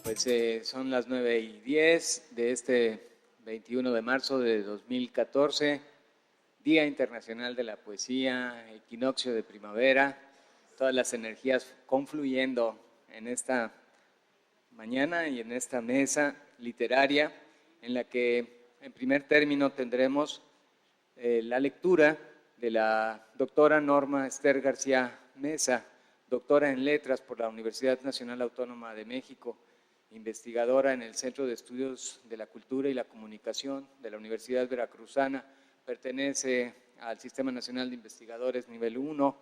Pues son las 9:10 de este 21 de marzo de 2014, Día Internacional de la Poesía, equinoccio de primavera, todas las energías confluyendo en esta mañana y en esta mesa literaria en la que en primer término tendremos la lectura de la doctora Norma Ester García Mesa, doctora en Letras por la Universidad Nacional Autónoma de México, investigadora en el Centro de Estudios de la Cultura y la Comunicación de la Universidad Veracruzana, pertenece al Sistema Nacional de Investigadores Nivel 1.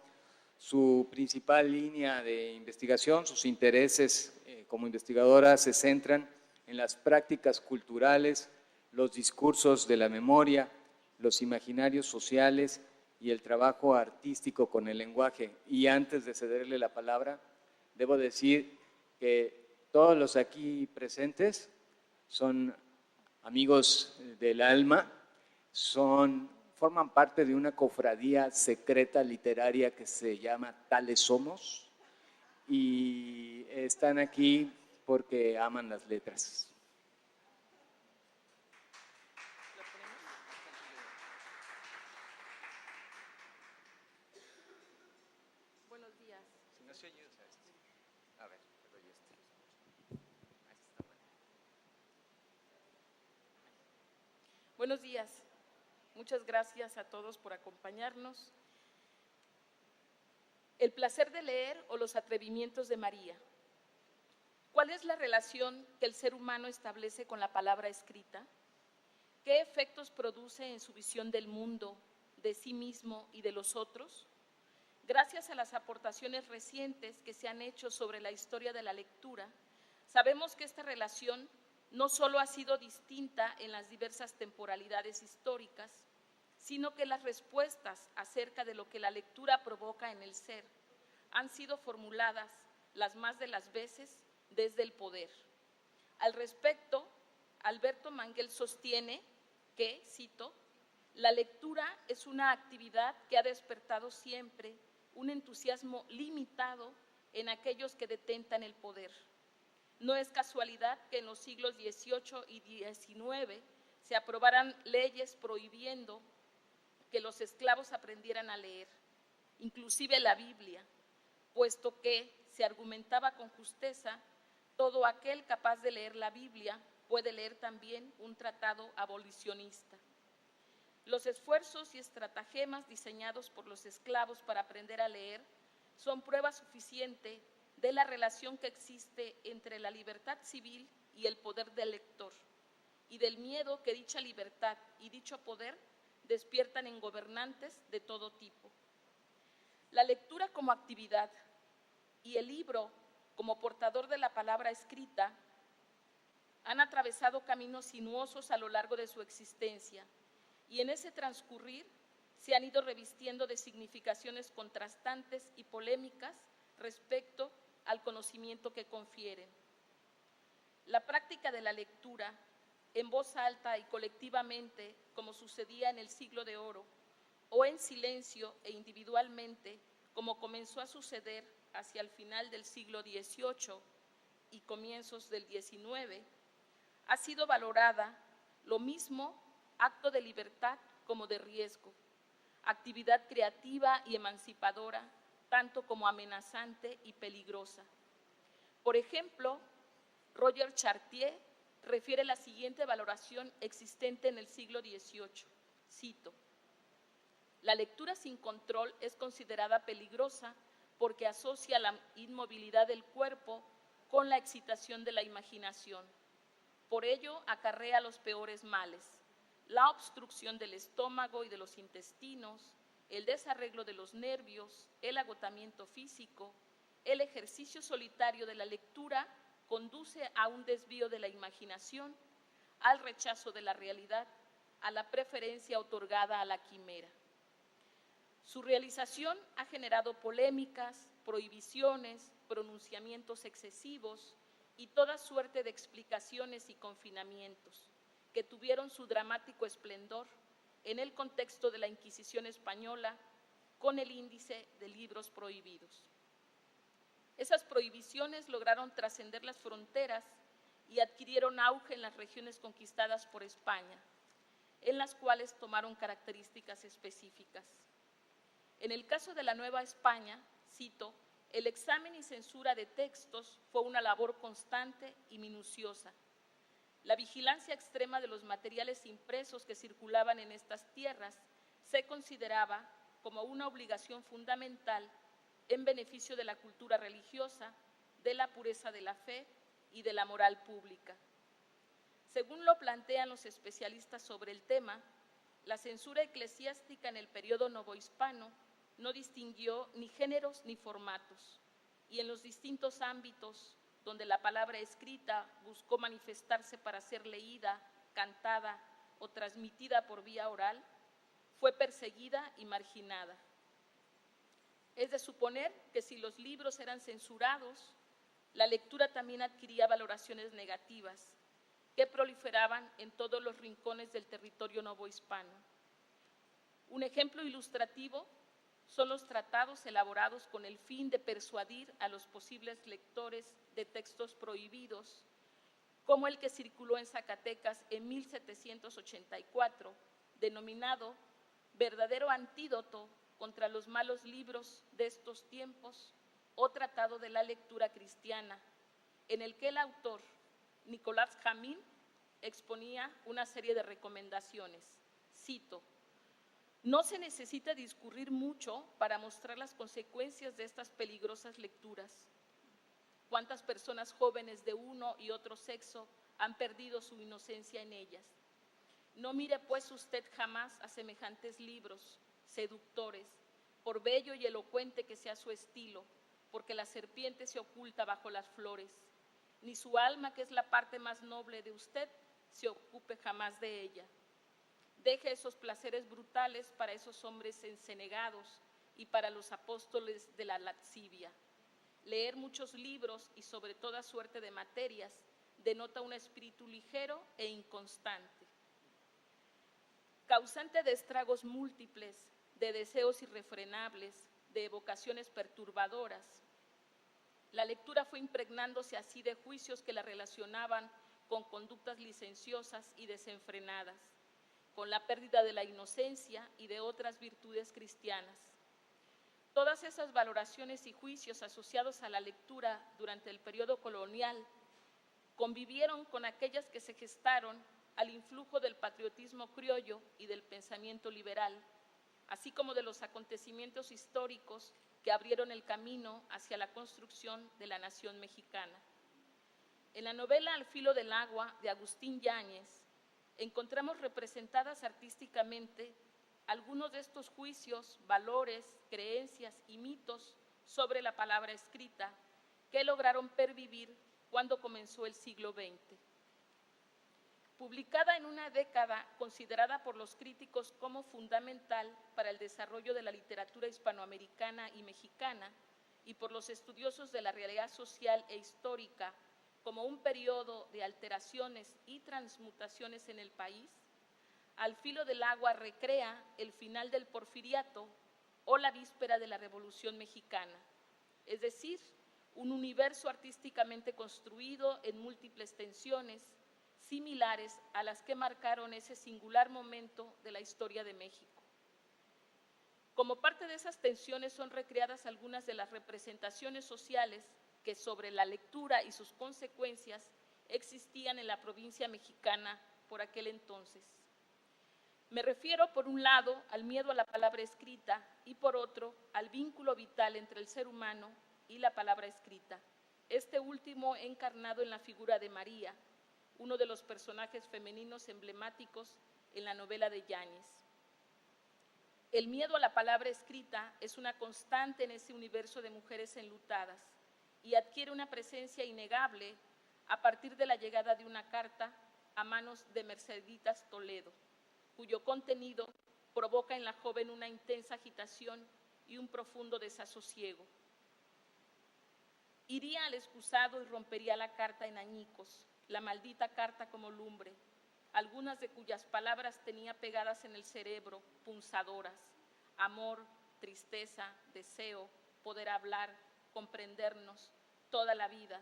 Su principal línea de investigación, sus intereses como investigadora se centran en las prácticas culturales, los discursos de la memoria, los imaginarios sociales y el trabajo artístico con el lenguaje. Y antes de cederle la palabra, debo decir que todos los aquí presentes son amigos del alma, forman parte de una cofradía secreta literaria que se llama Tales Somos y están aquí porque aman las letras. Buenos días. Si no se oye, a ver, te doy este. Buenos días. Muchas gracias a todos por acompañarnos. El placer de leer o los atrevimientos de María. ¿Cuál es la relación que el ser humano establece con la palabra escrita? ¿Qué efectos produce en su visión del mundo, de sí mismo y de los otros? Gracias a las aportaciones recientes que se han hecho sobre la historia de la lectura, sabemos que esta relación no solo ha sido distinta en las diversas temporalidades históricas, sino que las respuestas acerca de lo que la lectura provoca en el ser han sido formuladas las más de las veces desde el poder. Al respecto, Alberto Manguel sostiene que, cito, la lectura es una actividad que ha despertado siempre un entusiasmo limitado en aquellos que detentan el poder. No es casualidad que en los siglos XVIII y XIX se aprobaran leyes prohibiendo que los esclavos aprendieran a leer, inclusive la Biblia, puesto que se argumentaba con justeza, todo aquel capaz de leer la Biblia puede leer también un tratado abolicionista. Los esfuerzos y estratagemas diseñados por los esclavos para aprender a leer son prueba suficiente de la relación que existe entre la libertad civil y el poder del lector, y del miedo que dicha libertad y dicho poder despiertan en gobernantes de todo tipo. La lectura como actividad y el libro como portador de la palabra escrita han atravesado caminos sinuosos a lo largo de su existencia, y en ese transcurrir se han ido revistiendo de significaciones contrastantes y polémicas respecto al conocimiento que confieren. La práctica de la lectura, en voz alta y colectivamente, como sucedía en el siglo de oro, o en silencio e individualmente, como comenzó a suceder hacia el final del siglo XVIII y comienzos del XIX, ha sido valorada lo mismo acto de libertad como de riesgo, actividad creativa y emancipadora, tanto como amenazante y peligrosa. Por ejemplo, Roger Chartier refiere la siguiente valoración existente en el siglo XVIII, cito: la lectura sin control es considerada peligrosa porque asocia la inmovilidad del cuerpo con la excitación de la imaginación. Por ello, acarrea los peores males: la obstrucción del estómago y de los intestinos, el desarreglo de los nervios, el agotamiento físico. El ejercicio solitario de la lectura conduce a un desvío de la imaginación, al rechazo de la realidad, a la preferencia otorgada a la quimera. Su realización ha generado polémicas, prohibiciones, pronunciamientos excesivos y toda suerte de explicaciones y confinamientos que tuvieron su dramático esplendor en el contexto de la Inquisición española con el índice de libros prohibidos. Esas prohibiciones lograron trascender las fronteras y adquirieron auge en las regiones conquistadas por España, en las cuales tomaron características específicas. En el caso de la Nueva España, cito, el examen y censura de textos fue una labor constante y minuciosa. La vigilancia extrema de los materiales impresos que circulaban en estas tierras se consideraba como una obligación fundamental en beneficio de la cultura religiosa, de la pureza de la fe y de la moral pública. Según lo plantean los especialistas sobre el tema, la censura eclesiástica en el periodo novohispano no distinguió ni géneros ni formatos, y en los distintos ámbitos donde la palabra escrita buscó manifestarse para ser leída, cantada o transmitida por vía oral, fue perseguida y marginada. Es de suponer que si los libros eran censurados, la lectura también adquiría valoraciones negativas, que proliferaban en todos los rincones del territorio novohispano. Un ejemplo ilustrativo son los tratados elaborados con el fin de persuadir a los posibles lectores de textos prohibidos, como el que circuló en Zacatecas en 1784, denominado Verdadero antídoto contra los malos libros de estos tiempos o Tratado de la Lectura Cristiana, en el que el autor, Nicolás Jamín, exponía una serie de recomendaciones. Cito, no se necesita discurrir mucho para mostrar las consecuencias de estas peligrosas lecturas. ¿Cuántas personas jóvenes de uno y otro sexo han perdido su inocencia en ellas? No mire pues usted jamás a semejantes libros seductores, por bello y elocuente que sea su estilo, porque la serpiente se oculta bajo las flores, ni su alma, que es la parte más noble de usted, se ocupe jamás de ella. Deje esos placeres brutales para esos hombres encenegados y para los apóstoles de la lascivia. Leer muchos libros y sobre toda suerte de materias denota un espíritu ligero e inconstante, causante de estragos múltiples, de deseos irrefrenables, de evocaciones perturbadoras. La lectura fue impregnándose así de juicios que la relacionaban con conductas licenciosas y desenfrenadas, con la pérdida de la inocencia y de otras virtudes cristianas. Todas esas valoraciones y juicios asociados a la lectura durante el periodo colonial convivieron con aquellas que se gestaron al influjo del patriotismo criollo y del pensamiento liberal, así como de los acontecimientos históricos que abrieron el camino hacia la construcción de la nación mexicana. En la novela Al filo del agua, de Agustín Yáñez, encontramos representadas artísticamente algunos de estos juicios, valores, creencias y mitos sobre la palabra escrita que lograron pervivir cuando comenzó el siglo XX. Publicada en una década considerada por los críticos como fundamental para el desarrollo de la literatura hispanoamericana y mexicana y por los estudiosos de la realidad social e histórica como un periodo de alteraciones y transmutaciones en el país, Al filo del agua recrea el final del porfiriato o la víspera de la Revolución Mexicana, es decir, un universo artísticamente construido en múltiples tensiones, similares a las que marcaron ese singular momento de la historia de México. Como parte de esas tensiones son recreadas algunas de las representaciones sociales que sobre la lectura y sus consecuencias existían en la provincia mexicana por aquel entonces. Me refiero, por un lado, al miedo a la palabra escrita y, por otro, al vínculo vital entre el ser humano y la palabra escrita, este último encarnado en la figura de María, uno de los personajes femeninos emblemáticos en la novela de Yáñez. El miedo a la palabra escrita es una constante en ese universo de mujeres enlutadas y adquiere una presencia innegable a partir de la llegada de una carta a manos de Merceditas Toledo, cuyo contenido provoca en la joven una intensa agitación y un profundo desasosiego. Iría al excusado y rompería la carta en añicos, la maldita carta como lumbre, algunas de cuyas palabras tenía pegadas en el cerebro, punzadoras: amor, tristeza, deseo, poder hablar, comprendernos, toda la vida.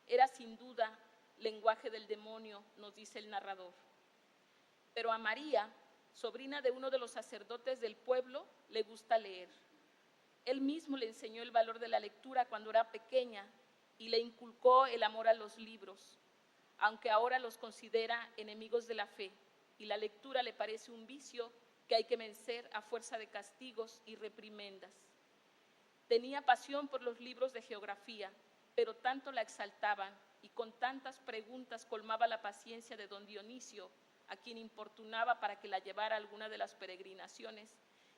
Era sin duda lenguaje del demonio, nos dice el narrador. Pero a María, sobrina de uno de los sacerdotes del pueblo, le gusta leer. Él mismo le enseñó el valor de la lectura cuando era pequeña y le inculcó el amor a los libros, aunque ahora los considera enemigos de la fe, y la lectura le parece un vicio que hay que vencer a fuerza de castigos y reprimendas. Tenía pasión por los libros de geografía, pero tanto la exaltaban y con tantas preguntas colmaba la paciencia de don Dionisio, a quien importunaba para que la llevara a alguna de las peregrinaciones,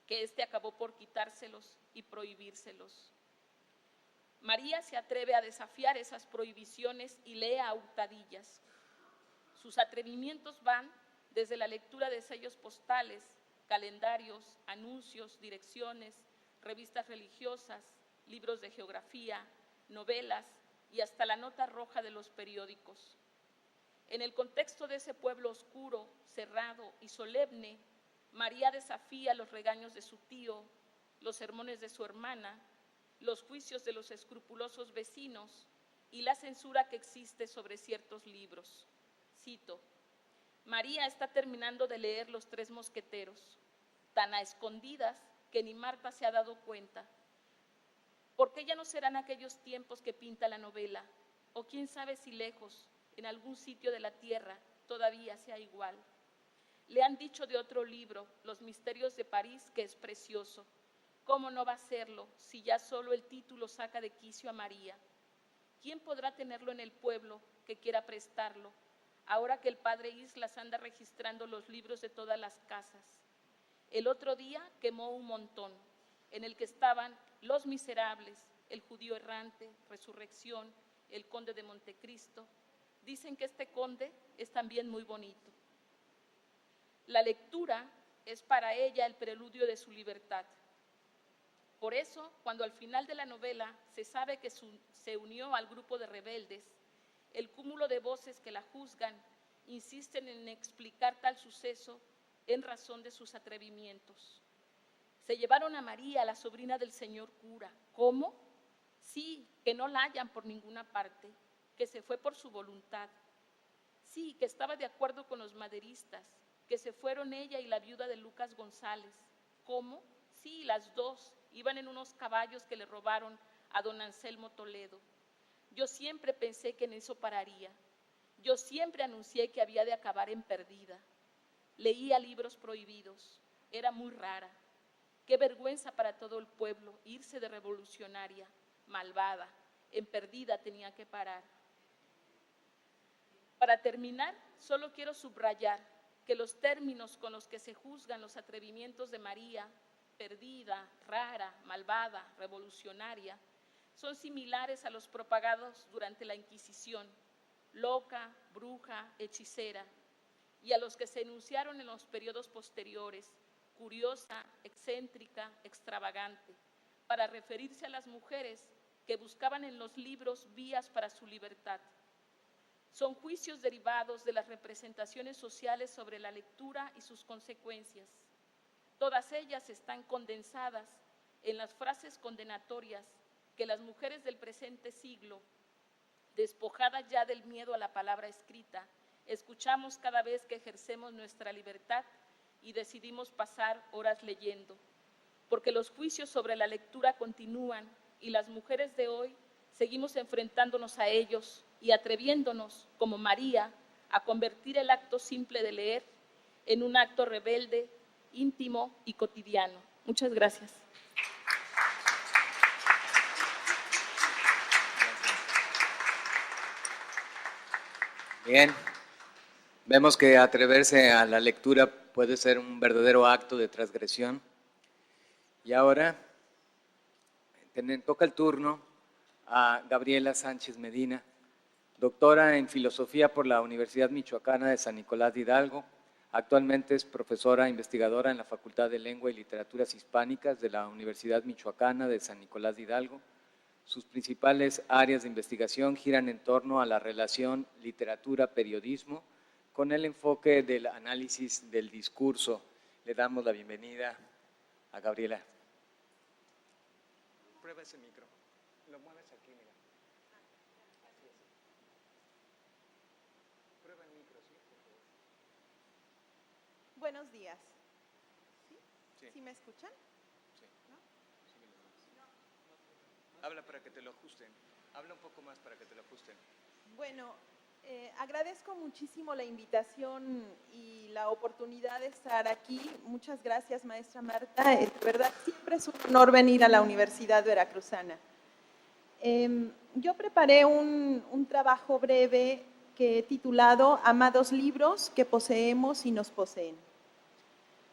que éste acabó por quitárselos y prohibírselos. María se atreve a desafiar esas prohibiciones y lee a hurtadillas. Sus atrevimientos van desde la lectura de sellos postales, calendarios, anuncios, direcciones, revistas religiosas, libros de geografía, novelas y hasta la nota roja de los periódicos. En el contexto de ese pueblo oscuro, cerrado y solemne, María desafía los regaños de su tío, los sermones de su hermana, los juicios de los escrupulosos vecinos y la censura que existe sobre ciertos libros. Cito: María está terminando de leer Los Tres Mosqueteros, tan a escondidas que ni Marta se ha dado cuenta. ¿Por qué ya no serán aquellos tiempos que pinta la novela? O quién sabe si lejos, en algún sitio de la tierra, todavía sea igual. Le han dicho de otro libro, Los Misterios de París, que es precioso. ¿Cómo no va a serlo si ya solo el título saca de quicio a María? ¿Quién podrá tenerlo en el pueblo que quiera prestarlo, ahora que el padre Islas anda registrando los libros de todas las casas? El otro día quemó un montón, en el que estaban Los Miserables, El Judío Errante, Resurrección, El Conde de Montecristo. Dicen que este conde es también muy bonito. La lectura es para ella el preludio de su libertad. Por eso, cuando al final de la novela se sabe que se unió al grupo de rebeldes, el cúmulo de voces que la juzgan insisten en explicar tal suceso en razón de sus atrevimientos. Se llevaron a María, la sobrina del señor cura. ¿Cómo? Sí, que no la hallan por ninguna parte, que se fue por su voluntad. Sí, que estaba de acuerdo con los maderistas, que se fueron ella y la viuda de Lucas González. ¿Cómo? Sí, las dos iban en unos caballos que le robaron a don Anselmo Toledo. Yo siempre pensé que en eso pararía. Yo siempre anuncié que había de acabar en perdida. Leía libros prohibidos. Era muy rara. Qué vergüenza para todo el pueblo irse de revolucionaria, malvada. En perdida tenía que parar. Para terminar, solo quiero subrayar que los términos con los que se juzgan los atrevimientos de María, perdida, rara, malvada, revolucionaria, son similares a los propagados durante la Inquisición, loca, bruja, hechicera, y a los que se enunciaron en los periodos posteriores, curiosa, excéntrica, extravagante, para referirse a las mujeres que buscaban en los libros vías para su libertad. Son juicios derivados de las representaciones sociales sobre la lectura y sus consecuencias. Todas ellas están condensadas en las frases condenatorias que las mujeres del presente siglo, despojadas ya del miedo a la palabra escrita, escuchamos cada vez que ejercemos nuestra libertad y decidimos pasar horas leyendo, porque los juicios sobre la lectura continúan y las mujeres de hoy seguimos enfrentándonos a ellos y atreviéndonos, como María, a convertir el acto simple de leer en un acto rebelde, íntimo y cotidiano. Muchas gracias. Bien, vemos que atreverse a la lectura puede ser un verdadero acto de transgresión. Y ahora toca el turno a Gabriela Sánchez Medina, doctora en Filosofía por la Universidad Michoacana de San Nicolás de Hidalgo. Actualmente es profesora investigadora en la Facultad de Lengua y Literaturas Hispánicas de la Universidad Michoacana de San Nicolás de Hidalgo. Sus principales áreas de investigación giran en torno a la relación literatura-periodismo con el enfoque del análisis del discurso. Le damos la bienvenida a Gabriela. Prueba ese micro. Lo mueves aquí, mira. Buenos días. ¿Sí? Sí. ¿Sí me escuchan? Sí. ¿No? Habla para que te lo ajusten. Habla un poco más para que te lo ajusten. Bueno, agradezco muchísimo la invitación y la oportunidad de estar aquí. Muchas gracias, maestra Marta. De verdad, siempre es un honor venir a la Universidad Veracruzana. Yo preparé un trabajo breve que he titulado Amados libros que poseemos y nos poseen.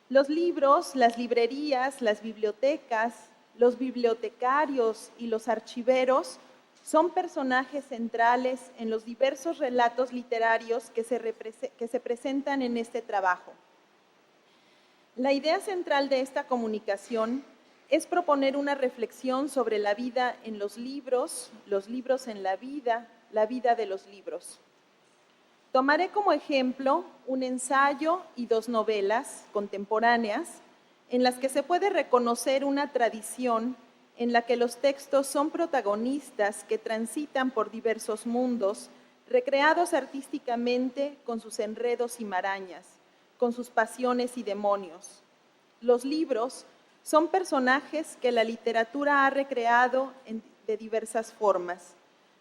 Los libros, las librerías, las bibliotecas, los bibliotecarios y los archiveros son personajes centrales en los diversos relatos literarios que se presentan en este trabajo. La idea central de esta comunicación es proponer una reflexión sobre la vida en los libros en la vida de los libros. Tomaré como ejemplo un ensayo y 2 novelas contemporáneas en las que se puede reconocer una tradición en la que los textos son protagonistas que transitan por diversos mundos, recreados artísticamente con sus enredos y marañas, con sus pasiones y demonios. Los libros son personajes que la literatura ha recreado de diversas formas,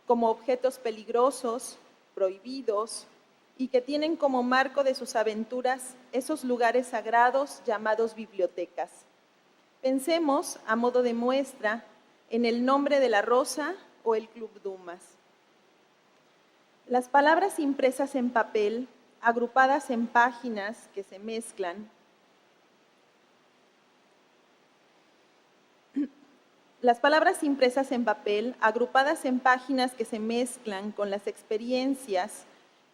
como objetos peligrosos, prohibidos, y que tienen como marco de sus aventuras esos lugares sagrados llamados bibliotecas. Pensemos, a modo de muestra, en El nombre de la rosa o el Club Dumas. Las palabras impresas en papel, agrupadas en páginas que se mezclan, las palabras impresas en papel, agrupadas en páginas que se mezclan con las experiencias,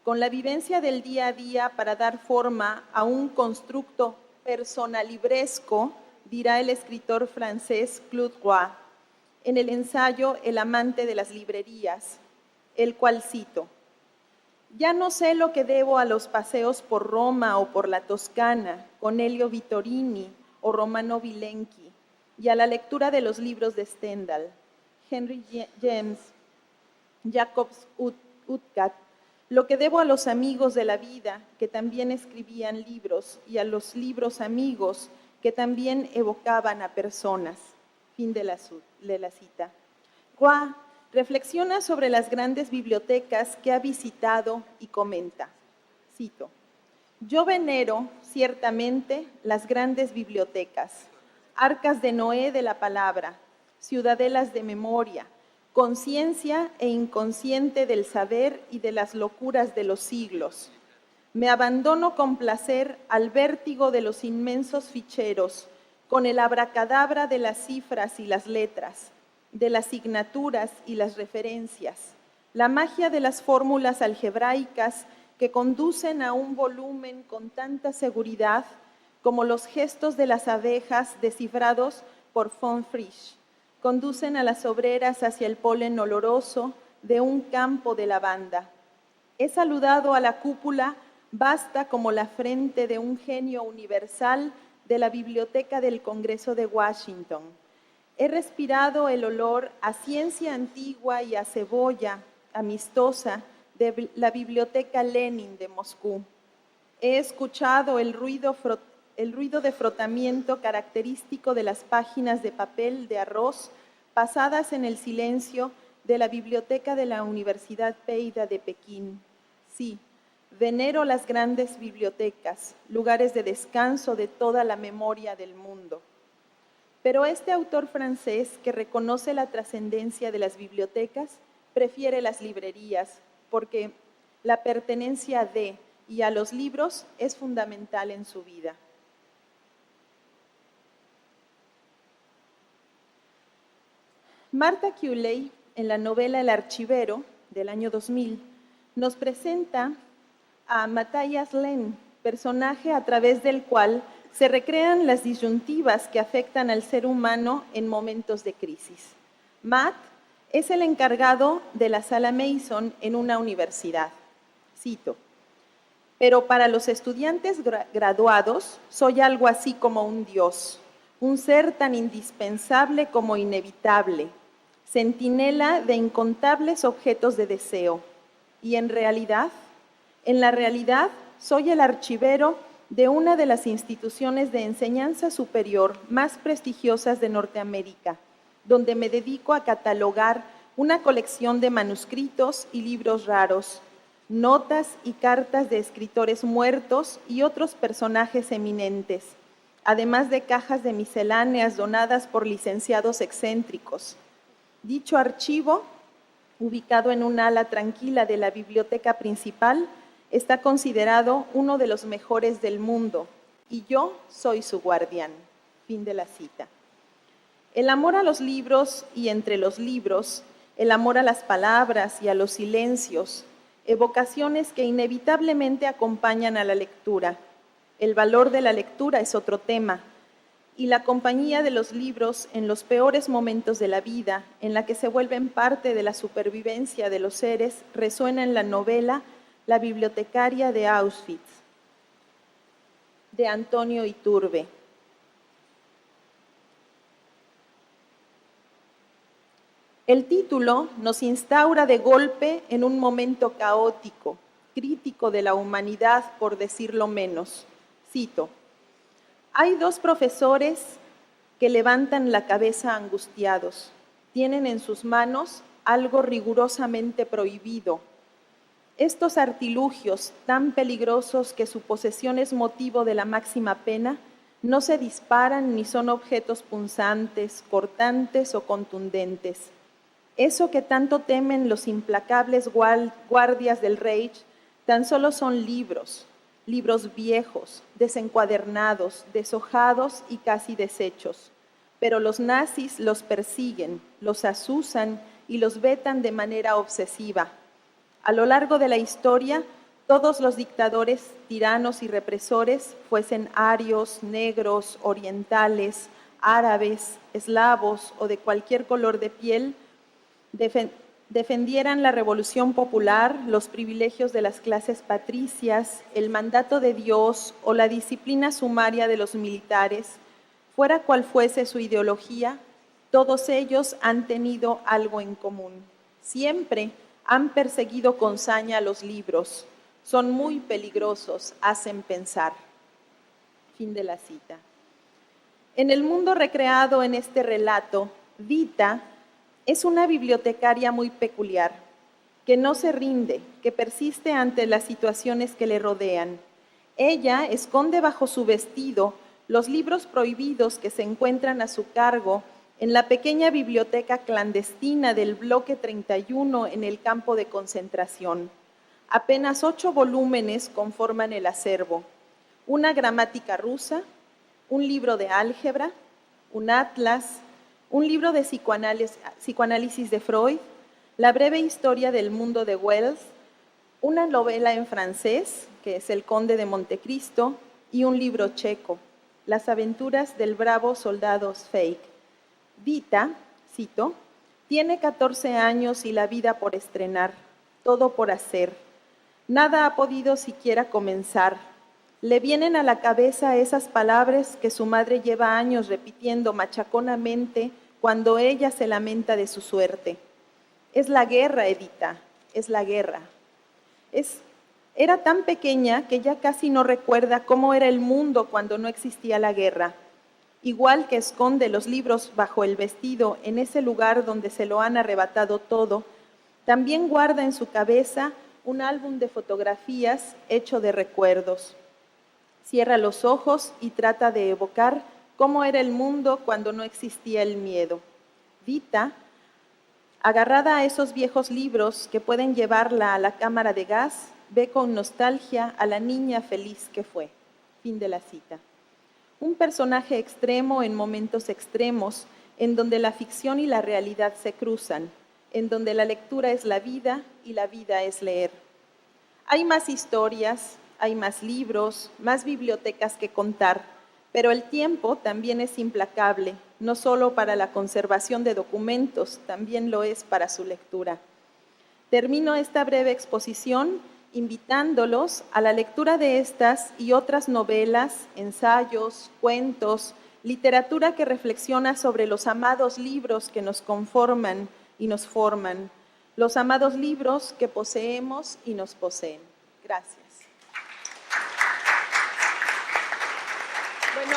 con la vivencia del día a día para dar forma a un constructo personalibresco, dirá el escritor francés Claude Roy, en el ensayo El amante de las librerías, el cual cito: «Ya no sé lo que debo a los paseos por Roma o por la Toscana, con Elio Vittorini o Romano Vilenki, y a la lectura de los libros de Stendhal, Henry James, Jacobs Utgat, lo que debo a los amigos de la vida que también escribían libros y a los libros amigos que también evocaban a personas». Fin de la cita. Roy reflexiona sobre las grandes bibliotecas que ha visitado y comenta, cito: «Yo venero, ciertamente, las grandes bibliotecas, arcas de Noé de la palabra, ciudadelas de memoria, conciencia e inconsciente del saber y de las locuras de los siglos. Me abandono con placer al vértigo de los inmensos ficheros, con el abracadabra de las cifras y las letras, de las signaturas y las referencias, la magia de las fórmulas algebraicas que conducen a un volumen con tanta seguridad como los gestos de las abejas descifrados por von Frisch conducen a las obreras hacia el polen oloroso de un campo de lavanda. He saludado a la cúpula vasta como la frente de un genio universal de la Biblioteca del Congreso de Washington. He respirado el olor a ciencia antigua y a cebolla amistosa de la Biblioteca Lenin de Moscú. He escuchado el ruido de frotamiento característico de las páginas de papel de arroz pasadas en el silencio de la biblioteca de la Universidad Peida de Pekín. Sí, venero las grandes bibliotecas, lugares de descanso de toda la memoria del mundo. Pero este autor francés, que reconoce la trascendencia de las bibliotecas, prefiere las librerías, porque la pertenencia de y a los libros es fundamental en su vida. Martha Cooley, en la novela El archivero, del año 2000, nos presenta a Matthias Lenn, personaje a través del cual se recrean las disyuntivas que afectan al ser humano en momentos de crisis. Matt es el encargado de la sala Mason en una universidad. Cito: «Pero para los estudiantes graduados soy algo así como un dios, un ser tan indispensable como inevitable, centinela de incontables objetos de deseo. Y en la realidad, soy el archivero de una de las instituciones de enseñanza superior más prestigiosas de Norteamérica, donde me dedico a catalogar una colección de manuscritos y libros raros, notas y cartas de escritores muertos y otros personajes eminentes, además de cajas de misceláneas donadas por licenciados excéntricos. Dicho archivo, ubicado en un ala tranquila de la biblioteca principal, está considerado uno de los mejores del mundo, y yo soy su guardián. Fin de la cita. El amor a los libros y entre los libros, el amor a las palabras y a los silencios, evocaciones que inevitablemente acompañan a la lectura. El valor de la lectura es otro tema, y la compañía de los libros en los peores momentos de la vida, en la que se vuelven parte de la supervivencia de los seres, resuena en la novela La bibliotecaria de Auschwitz, de Antonio Iturbe. El título nos instaura de golpe en un momento caótico, crítico de la humanidad, por decirlo menos. Cito: hay dos profesores que levantan la cabeza angustiados. Tienen en sus manos algo rigurosamente prohibido. Estos artilugios, tan peligrosos que su posesión es motivo de la máxima pena, no se disparan ni son objetos punzantes, cortantes o contundentes. Eso que tanto temen los implacables guardias del Reich, tan solo son libros, libros viejos, desencuadernados, deshojados y casi deshechos. Pero los nazis los persiguen, los azusan y los vetan de manera obsesiva. A lo largo de la historia, todos los dictadores, tiranos y represores, fuesen arios, negros, orientales, árabes, eslavos o de cualquier color de piel, defendieran la revolución popular, los privilegios de las clases patricias, el mandato de Dios o la disciplina sumaria de los militares, fuera cual fuese su ideología, todos ellos han tenido algo en común. Siempre han perseguido con saña los libros. Son muy peligrosos, hacen pensar. Fin de la cita. En el mundo recreado en este relato, Vita es una bibliotecaria muy peculiar, que no se rinde, que persiste ante las situaciones que le rodean. Ella esconde bajo su vestido los libros prohibidos que se encuentran a su cargo en la pequeña biblioteca clandestina del bloque 31 en el campo de concentración. Apenas 8 volúmenes conforman el acervo: una gramática rusa, un libro de álgebra, un atlas, un libro de psicoanálisis de Freud, la breve historia del mundo de Wells, una novela en francés, que es El Conde de Montecristo, y un libro checo, Las aventuras del bravo soldado Zweig. Vita, cito, tiene 14 años y la vida por estrenar, todo por hacer. Nada ha podido siquiera comenzar. Le vienen a la cabeza esas palabras que su madre lleva años repitiendo machaconamente cuando ella se lamenta de su suerte. Es la guerra, Edita, es la guerra. Era tan pequeña que ya casi no recuerda cómo era el mundo cuando no existía la guerra. Igual que esconde los libros bajo el vestido en ese lugar donde se lo han arrebatado todo, también guarda en su cabeza un álbum de fotografías hecho de recuerdos. Cierra los ojos y trata de evocar cómo era el mundo cuando no existía el miedo. Vita, agarrada a esos viejos libros que pueden llevarla a la cámara de gas, ve con nostalgia a la niña feliz que fue. Fin de la cita. Un personaje extremo en momentos extremos, en donde la ficción y la realidad se cruzan, en donde la lectura es la vida y la vida es leer. Hay más historias, hay más libros, más bibliotecas que contar, pero el tiempo también es implacable, no solo para la conservación de documentos, también lo es para su lectura. Termino esta breve exposición invitándolos a la lectura de estas y otras novelas, ensayos, cuentos, literatura que reflexiona sobre los amados libros que nos conforman y nos forman, los amados libros que poseemos y nos poseen. Gracias. Bueno,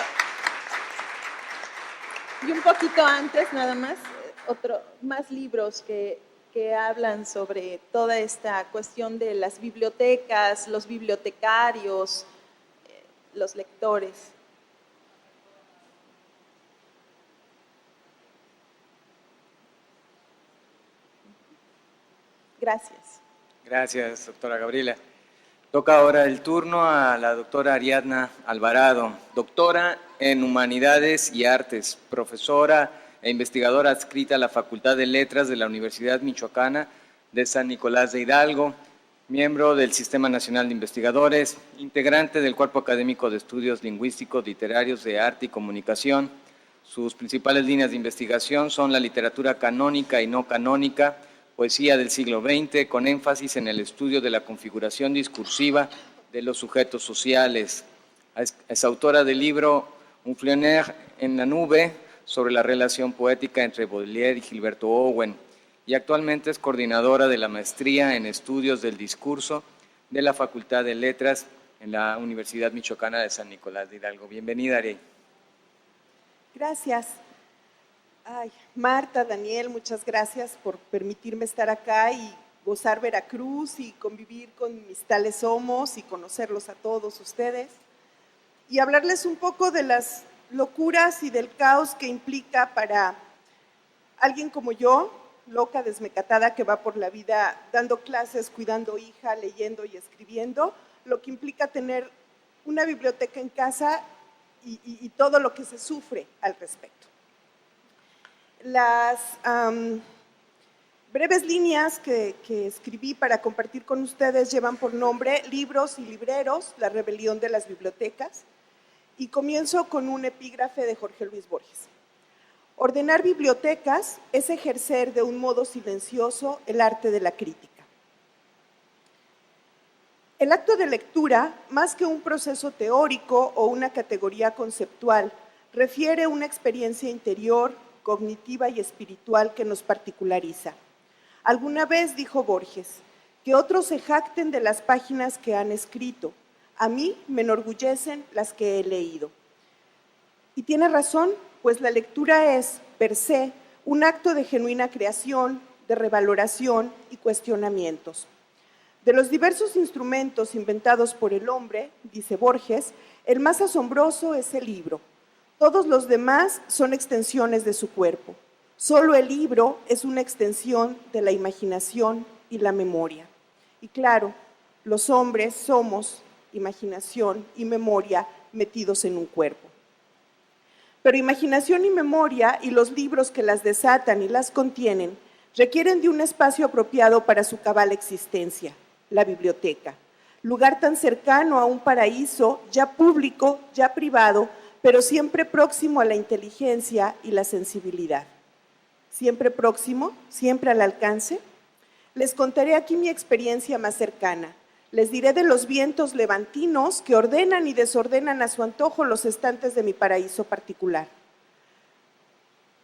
y un poquito antes, nada más, más libros que hablan sobre toda esta cuestión de las bibliotecas, los bibliotecarios, los lectores. Gracias. Gracias, doctora Gabriela. Toca ahora el turno a la doctora Ariadna Alvarado, doctora en Humanidades y Artes, profesora e investigadora adscrita a la Facultad de Letras de la Universidad Michoacana de San Nicolás de Hidalgo, miembro del Sistema Nacional de Investigadores, integrante del Cuerpo Académico de Estudios Lingüísticos, Literarios de Arte y Comunicación. Sus principales líneas de investigación son la literatura canónica y no canónica, poesía del siglo XX, con énfasis en el estudio de la configuración discursiva de los sujetos sociales. Es autora del libro Un flâneur en la nube, sobre la relación poética entre Baudelaire y Gilberto Owen, y actualmente es coordinadora de la maestría en estudios del discurso de la Facultad de Letras en la Universidad Michoacana de San Nicolás de Hidalgo. Bienvenida, Ari. Gracias. Marta, Daniel, muchas gracias por permitirme estar acá y gozar Veracruz y convivir con mis tales homos y conocerlos a todos ustedes y hablarles un poco de las locuras y del caos que implica para alguien como yo, loca, desmecatada, que va por la vida dando clases, cuidando hija, leyendo y escribiendo, lo que implica tener una biblioteca en casa y todo lo que se sufre al respecto. Las breves líneas que escribí para compartir con ustedes llevan por nombre Libros y libreros, la rebelión de las bibliotecas, y comienzo con un epígrafe de Jorge Luis Borges. Ordenar bibliotecas es ejercer de un modo silencioso el arte de la crítica. El acto de lectura, más que un proceso teórico o una categoría conceptual, refiere una experiencia interior, cognitiva y espiritual que nos particulariza. Alguna vez dijo Borges, que otros se jacten de las páginas que han escrito, a mí me enorgullecen las que he leído. Y tiene razón, pues la lectura es, per se, un acto de genuina creación, de revaloración y cuestionamientos. De los diversos instrumentos inventados por el hombre, dice Borges, el más asombroso es el libro. Todos los demás son extensiones de su cuerpo. Solo el libro es una extensión de la imaginación y la memoria. Y claro, los hombres somos imaginación y memoria metidos en un cuerpo. Pero imaginación y memoria y los libros que las desatan y las contienen requieren de un espacio apropiado para su cabal existencia, la biblioteca, lugar tan cercano a un paraíso ya público, ya privado, pero siempre próximo a la inteligencia y la sensibilidad. Siempre próximo, siempre al alcance. Les contaré aquí mi experiencia más cercana. Les diré de los vientos levantinos que ordenan y desordenan a su antojo los estantes de mi paraíso particular.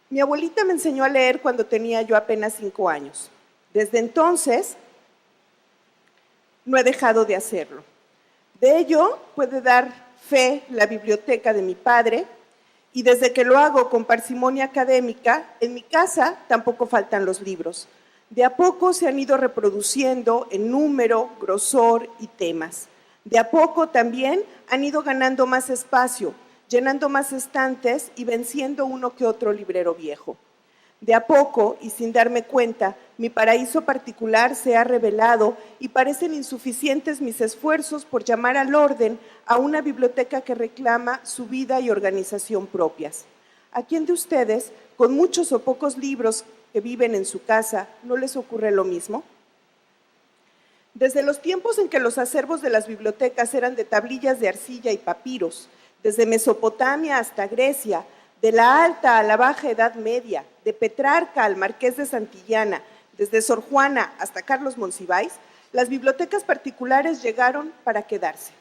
Mi abuelita me enseñó a leer cuando tenía yo apenas 5 años. Desde entonces, no he dejado de hacerlo. De ello puede dar fe la biblioteca de mi padre, y desde que lo hago con parsimonia académica, en mi casa tampoco faltan los libros. De a poco se han ido reproduciendo en número, grosor y temas. De a poco también han ido ganando más espacio, llenando más estantes y venciendo uno que otro librero viejo. De a poco, y sin darme cuenta, mi paraíso particular se ha revelado y parecen insuficientes mis esfuerzos por llamar al orden a una biblioteca que reclama su vida y organización propias. ¿A quién de ustedes, con muchos o pocos libros que viven en su casa, no les ocurre lo mismo? Desde los tiempos en que los acervos de las bibliotecas eran de tablillas de arcilla y papiros, desde Mesopotamia hasta Grecia, de la Alta a la Baja Edad Media, de Petrarca al Marqués de Santillana, desde Sor Juana hasta Carlos Monsiváis, las bibliotecas particulares llegaron para quedarse.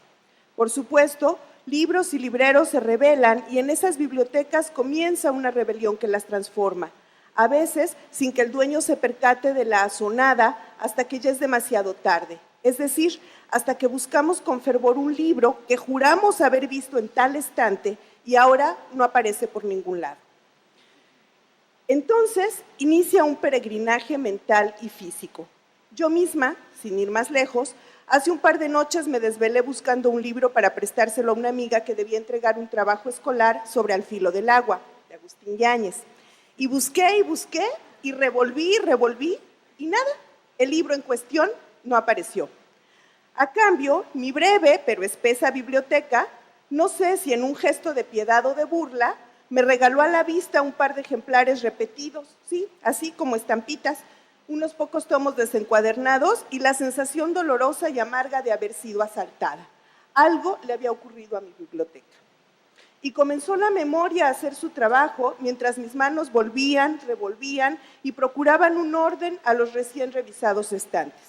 Por supuesto, libros y libreros se rebelan y en esas bibliotecas comienza una rebelión que las transforma, a veces sin que el dueño se percate de la azonada hasta que ya es demasiado tarde, es decir, hasta que buscamos con fervor un libro que juramos haber visto en tal estante y ahora no aparece por ningún lado. Entonces inicia un peregrinaje mental y físico. Yo misma, sin ir más lejos, hace un par de noches me desvelé buscando un libro para prestárselo a una amiga que debía entregar un trabajo escolar sobre Al filo del agua, de Agustín Yáñez. Y busqué y revolví y nada, el libro en cuestión no apareció. A cambio, mi breve pero espesa biblioteca, no sé si en un gesto de piedad o de burla, me regaló a la vista un par de ejemplares repetidos, sí, así como estampitas, unos pocos tomos desencuadernados y la sensación dolorosa y amarga de haber sido asaltada. Algo le había ocurrido a mi biblioteca. Y comenzó la memoria a hacer su trabajo mientras mis manos volvían, revolvían y procuraban un orden a los recién revisados estantes.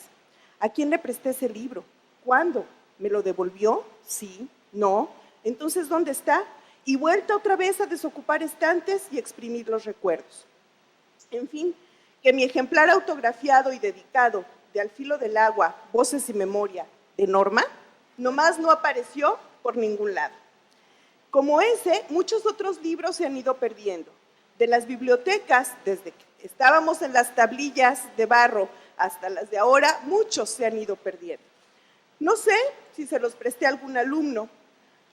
¿A quién le presté ese libro? ¿Cuándo? ¿Me lo devolvió? Sí, no. Entonces, ¿dónde está? Y vuelta otra vez a desocupar estantes y exprimir los recuerdos. En fin, que mi ejemplar autografiado y dedicado de Al filo del agua, Voces y Memoria, de Norma, nomás no apareció por ningún lado. Como ese, muchos otros libros se han ido perdiendo. De las bibliotecas, desde que estábamos en las tablillas de barro hasta las de ahora, muchos se han ido perdiendo. No sé si se los presté a algún alumno,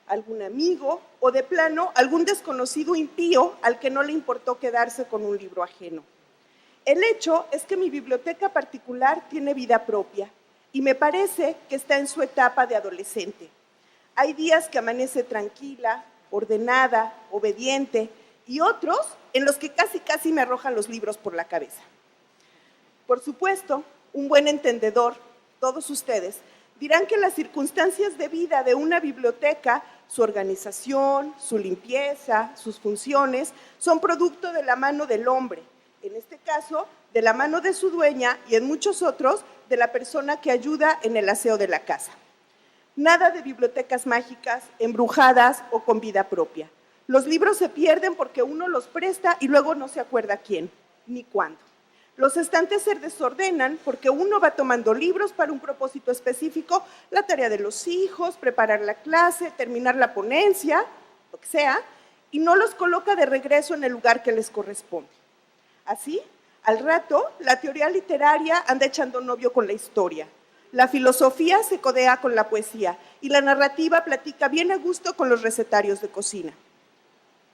algún amigo o de plano algún desconocido impío al que no le importó quedarse con un libro ajeno. El hecho es que mi biblioteca particular tiene vida propia y me parece que está en su etapa de adolescente. Hay días que amanece tranquila, ordenada, obediente y otros en los que casi me arrojan los libros por la cabeza. Por supuesto, un buen entendedor, todos ustedes, dirán que las circunstancias de vida de una biblioteca, su organización, su limpieza, sus funciones, son producto de la mano del hombre, en este caso, de la mano de su dueña y en muchos otros, de la persona que ayuda en el aseo de la casa. Nada de bibliotecas mágicas, embrujadas o con vida propia. Los libros se pierden porque uno los presta y luego no se acuerda quién, ni cuándo. Los estantes se desordenan porque uno va tomando libros para un propósito específico, la tarea de los hijos, preparar la clase, terminar la ponencia, lo que sea, y no los coloca de regreso en el lugar que les corresponde. Así, al rato, la teoría literaria anda echando novio con la historia. La filosofía se codea con la poesía y la narrativa platica bien a gusto con los recetarios de cocina.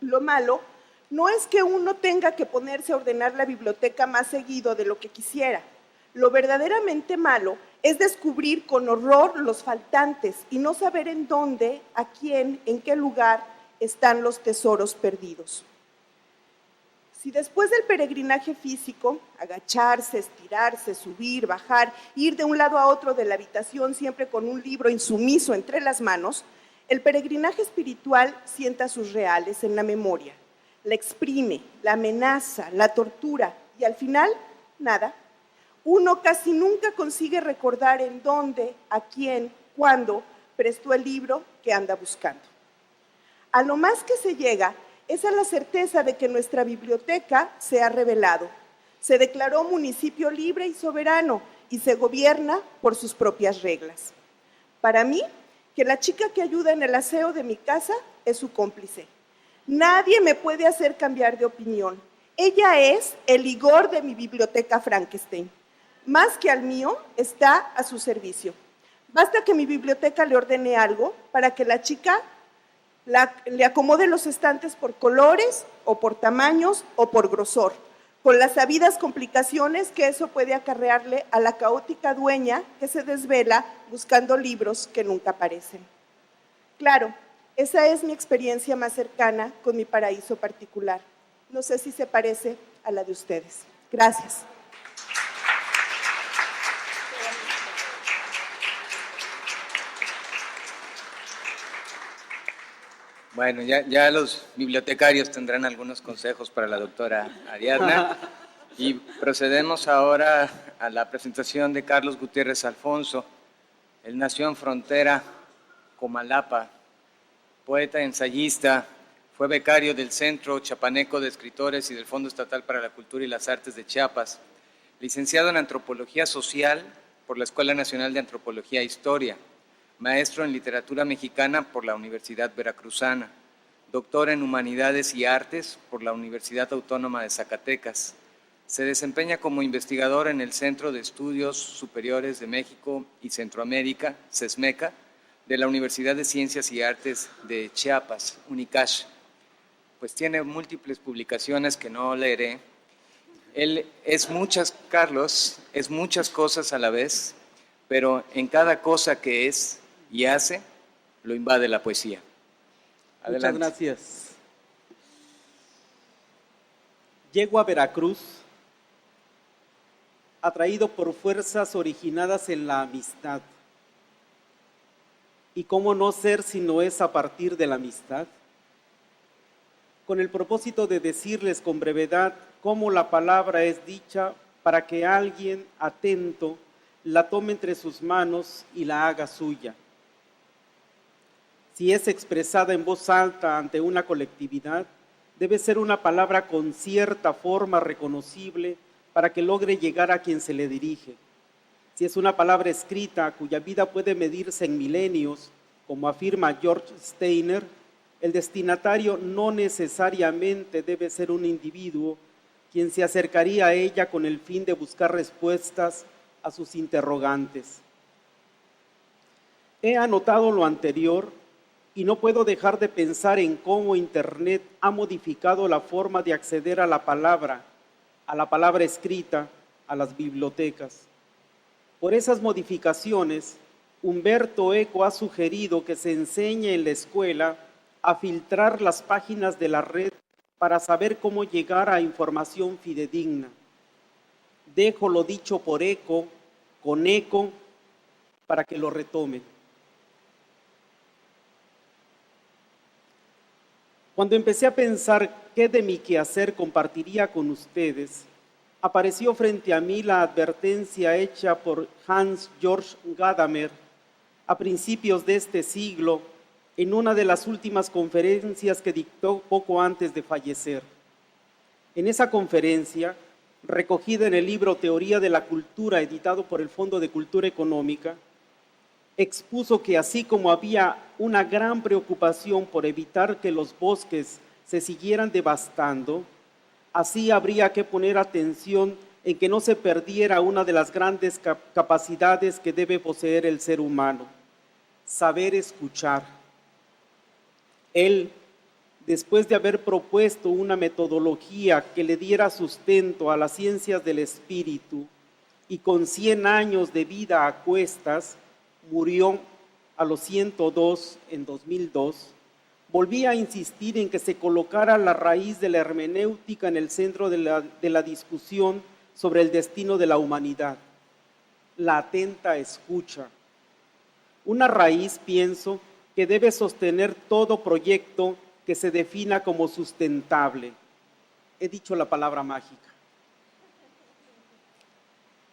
Lo malo no es que uno tenga que ponerse a ordenar la biblioteca más seguido de lo que quisiera. Lo verdaderamente malo es descubrir con horror los faltantes y no saber en dónde, a quién, en qué lugar están los tesoros perdidos. Si después del peregrinaje físico, agacharse, estirarse, subir, bajar, ir de un lado a otro de la habitación siempre con un libro insumiso entre las manos, el peregrinaje espiritual sienta sus reales en la memoria, la exprime, la amenaza, la tortura y al final, nada. Uno casi nunca consigue recordar en dónde, a quién, cuándo prestó el libro que anda buscando. A lo más que se llega es a la certeza de que nuestra biblioteca se ha revelado, se declaró municipio libre y soberano y se gobierna por sus propias reglas. Para mí, que la chica que ayuda en el aseo de mi casa es su cómplice. Nadie me puede hacer cambiar de opinión. Ella es el Igor de mi biblioteca Frankenstein. Más que al mío, está a su servicio. Basta que mi biblioteca le ordene algo para que la chica le acomode los estantes por colores o por tamaños o por grosor, con las sabidas complicaciones que eso puede acarrearle a la caótica dueña que se desvela buscando libros que nunca aparecen. Claro, esa es mi experiencia más cercana con mi paraíso particular. No sé si se parece a la de ustedes. Gracias. Bueno, ya los bibliotecarios tendrán algunos consejos para la doctora Ariadna. Y procedemos ahora a la presentación de Carlos Gutiérrez Alfonso. Él nació en Frontera, Comalapa, poeta, ensayista, fue becario del Centro Chapaneco de Escritores y del Fondo Estatal para la Cultura y las Artes de Chiapas, licenciado en Antropología Social por la Escuela Nacional de Antropología e Historia, maestro en Literatura Mexicana por la Universidad Veracruzana, doctor en Humanidades y Artes por la Universidad Autónoma de Zacatecas. Se desempeña como investigador en el Centro de Estudios Superiores de México y Centroamérica, CESMECA, de la Universidad de Ciencias y Artes de Chiapas, UNICACH. Pues tiene múltiples publicaciones que no leeré. Él Carlos, es muchas cosas a la vez, pero en cada cosa que es y hace, lo invade la poesía. Adelante. Muchas gracias. Llego a Veracruz, atraído por fuerzas originadas en la amistad. ¿Y cómo no ser si no es a partir de la amistad? Con el propósito de decirles con brevedad cómo la palabra es dicha para que alguien atento la tome entre sus manos y la haga suya. Si es expresada en voz alta ante una colectividad, debe ser una palabra con cierta forma reconocible para que logre llegar a quien se le dirige. Si es una palabra escrita cuya vida puede medirse en milenios, como afirma George Steiner, el destinatario no necesariamente debe ser un individuo quien se acercaría a ella con el fin de buscar respuestas a sus interrogantes. He anotado lo anterior y no puedo dejar de pensar en cómo Internet ha modificado la forma de acceder a la palabra escrita, a las bibliotecas. Por esas modificaciones, Humberto Eco ha sugerido que se enseñe en la escuela a filtrar las páginas de la red para saber cómo llegar a información fidedigna. Dejo lo dicho por Eco, con Eco, para que lo retomen. Cuando empecé a pensar qué de mi quehacer compartiría con ustedes, apareció frente a mí la advertencia hecha por Hans Georg Gadamer a principios de este siglo en una de las últimas conferencias que dictó poco antes de fallecer. En esa conferencia, recogida en el libro Teoría de la Cultura, editado por el Fondo de Cultura Económica, expuso que así como había una gran preocupación por evitar que los bosques se siguieran devastando, así habría que poner atención en que no se perdiera una de las grandes capacidades que debe poseer el ser humano: saber escuchar. Él, después de haber propuesto una metodología que le diera sustento a las ciencias del espíritu y con 100 años de vida a cuestas, murió a los 102 en 2002, volvía a insistir en que se colocara la raíz de la hermenéutica en el centro de la discusión sobre el destino de la humanidad: la atenta escucha. Una raíz, pienso, que debe sostener todo proyecto que se defina como sustentable. He dicho la palabra mágica.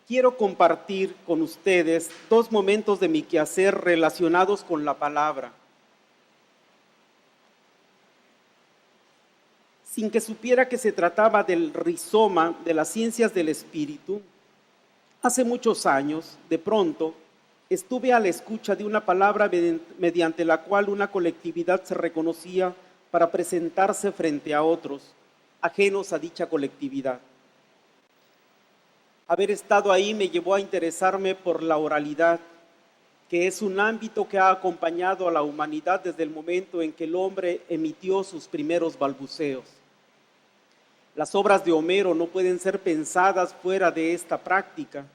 Quiero compartir con ustedes 2 momentos de mi quehacer relacionados con la palabra. Sin que supiera que se trataba del rizoma de las ciencias del espíritu, hace muchos años, de pronto, estuve a la escucha de una palabra mediante la cual una colectividad se reconocía para presentarse frente a otros, ajenos a dicha colectividad. Haber estado ahí me llevó a interesarme por la oralidad, que es un ámbito que ha acompañado a la humanidad desde el momento en que el hombre emitió sus primeros balbuceos. Las obras de Homero no pueden ser pensadas fuera de esta práctica.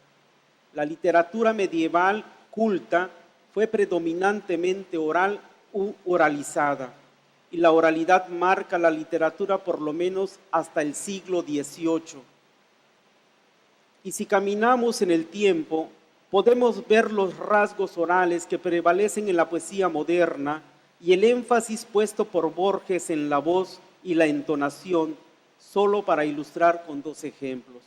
La literatura medieval culta fue predominantemente oral u oralizada, y la oralidad marca la literatura por lo menos hasta el siglo XVIII. Y si caminamos en el tiempo, podemos ver los rasgos orales que prevalecen en la poesía moderna y el énfasis puesto por Borges en la voz y la entonación, solo para ilustrar con 2 ejemplos.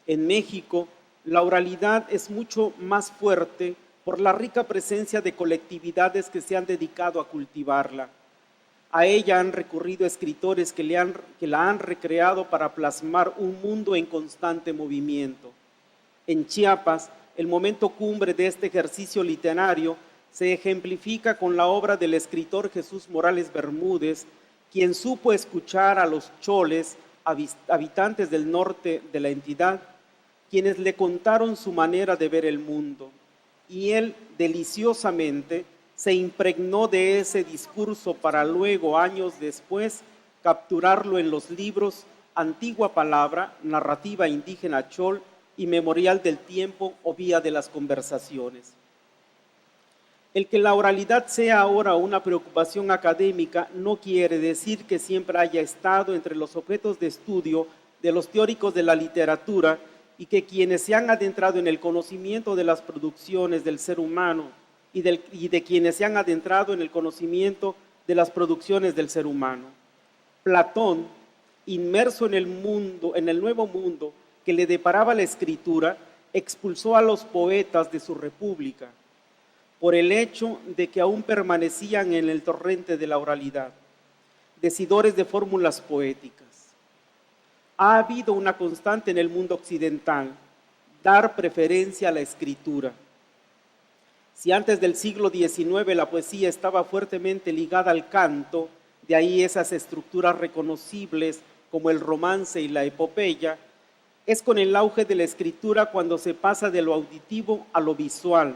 En México, la oralidad es mucho más fuerte por la rica presencia de colectividades que se han dedicado a cultivarla. A ella han recurrido escritores que la han recreado para plasmar un mundo en constante movimiento. En Chiapas, el momento cumbre de este ejercicio literario se ejemplifica con la obra del escritor Jesús Morales Bermúdez, quien supo escuchar a los choles, habitantes del norte de la entidad, quienes le contaron su manera de ver el mundo, y él deliciosamente se impregnó de ese discurso para luego, años después, capturarlo en los libros Antigua Palabra, Narrativa Indígena Chol y Memorial del Tiempo o Vía de las Conversaciones. El que la oralidad sea ahora una preocupación académica no quiere decir que siempre haya estado entre los objetos de estudio de los teóricos de la literatura y que quienes se han adentrado en el conocimiento de las producciones del ser humano y de quienes se han adentrado en el conocimiento de las producciones del ser humano. Platón, inmerso en el mundo, en el nuevo mundo que le deparaba la escritura, expulsó a los poetas de su república por el hecho de que aún permanecían en el torrente de la oralidad, decidores de fórmulas poéticas. Ha habido una constante en el mundo occidental, dar preferencia a la escritura. Si antes del siglo XIX la poesía estaba fuertemente ligada al canto, de ahí esas estructuras reconocibles como el romance y la epopeya, es con el auge de la escritura cuando se pasa de lo auditivo a lo visual,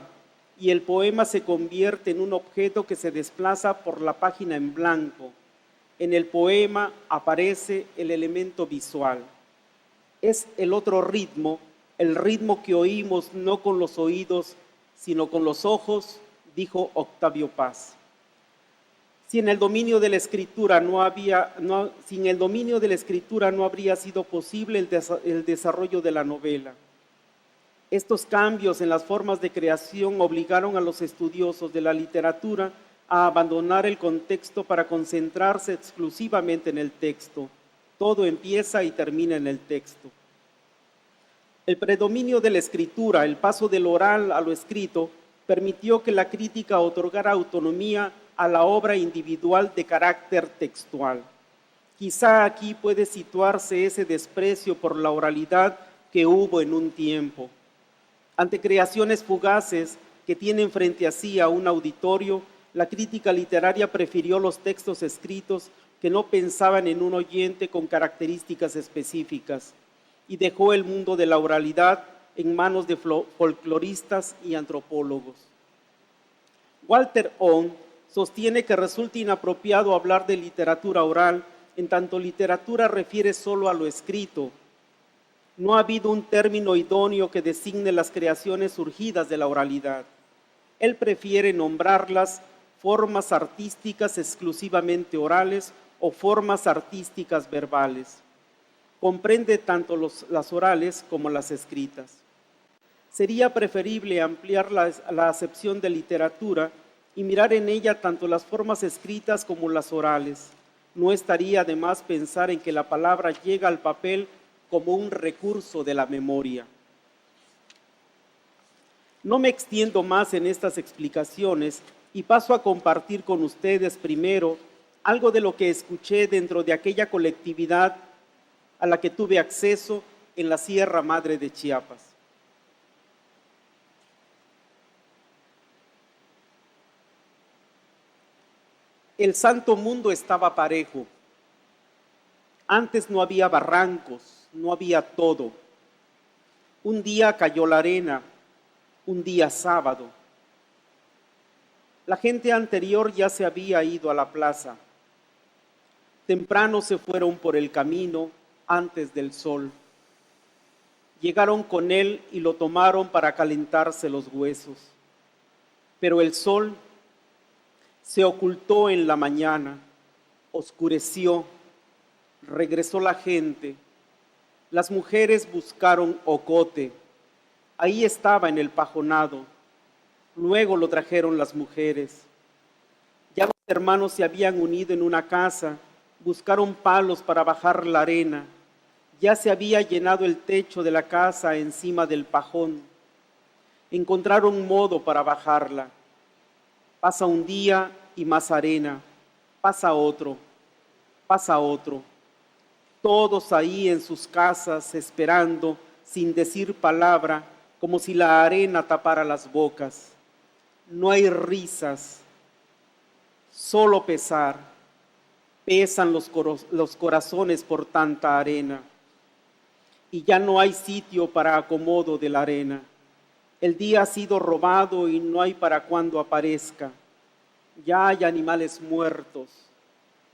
y el poema se convierte en un objeto que se desplaza por la página en blanco. En el poema aparece el elemento visual. Es el otro ritmo, el ritmo que oímos no con los oídos, sino con los ojos, dijo Octavio Paz. Sin el dominio de la escritura no habría sido posible el desarrollo de la novela. Estos cambios en las formas de creación obligaron a los estudiosos de la literatura a abandonar el contexto para concentrarse exclusivamente en el texto. Todo empieza y termina en el texto. El predominio de la escritura, el paso del oral a lo escrito, permitió que la crítica otorgara autonomía a la obra individual de carácter textual. Quizá aquí puede situarse ese desprecio por la oralidad que hubo en un tiempo. Ante creaciones fugaces que tienen frente a sí a un auditorio, la crítica literaria prefirió los textos escritos que no pensaban en un oyente con características específicas y dejó el mundo de la oralidad en manos de folcloristas y antropólogos. Walter Owen sostiene que resulta inapropiado hablar de literatura oral, en tanto literatura refiere solo a lo escrito. No ha habido un término idóneo que designe las creaciones surgidas de la oralidad. Él prefiere nombrarlas formas artísticas exclusivamente orales o formas artísticas verbales. Comprende tanto las orales como las escritas. Sería preferible ampliar la acepción de literatura y mirar en ella tanto las formas escritas como las orales. No estaría de más pensar en que la palabra llega al papel como un recurso de la memoria. No me extiendo más en estas explicaciones y paso a compartir con ustedes primero algo de lo que escuché dentro de aquella colectividad a la que tuve acceso en la Sierra Madre de Chiapas. El santo mundo estaba parejo. Antes no había barrancos, no había todo. Un día cayó la arena, un día sábado. La gente anterior ya se había ido a la plaza. Temprano se fueron por el camino antes del sol. Llegaron con él y lo tomaron para calentarse los huesos. Pero el sol se ocultó en la mañana, oscureció, regresó la gente. Las mujeres buscaron ocote. Ahí estaba en el pajonado. Luego lo trajeron las mujeres. Ya los hermanos se habían unido en una casa, buscaron palos para bajar la arena. Ya se había llenado el techo de la casa encima del pajón. Encontraron modo para bajarla. Pasa un día y más arena. Pasa otro. Pasa otro. Todos ahí en sus casas esperando, sin decir palabra, como si la arena tapara las bocas. no hay risas, solo pesar. Pesan los corazones por tanta arena, y ya no hay sitio para acomodo de la arena. El día ha sido robado y no hay para cuando aparezca. Ya hay animales muertos.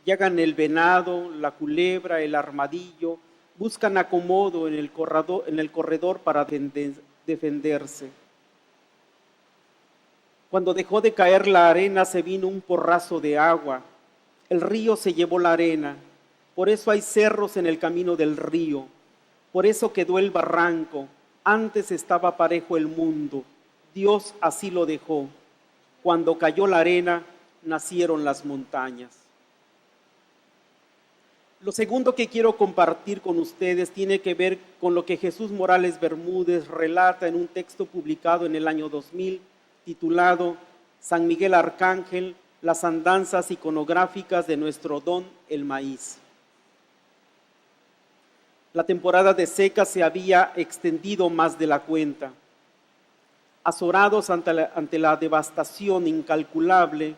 Llegan el venado, la culebra, el armadillo, buscan acomodo en el corredor para defenderse. Cuando dejó de caer la arena, se vino un porrazo de agua. El río se llevó la arena, por eso hay cerros en el camino del río, por eso quedó el barranco. Antes estaba parejo el mundo, Dios así lo dejó. Cuando cayó la arena, nacieron las montañas. Lo segundo que quiero compartir con ustedes tiene que ver con lo que Jesús Morales Bermúdez relata en un texto publicado en el año 2000, titulado San Miguel Arcángel, las andanzas iconográficas de nuestro don, el maíz. La temporada de seca se había extendido más de la cuenta. Azorados ante la devastación incalculable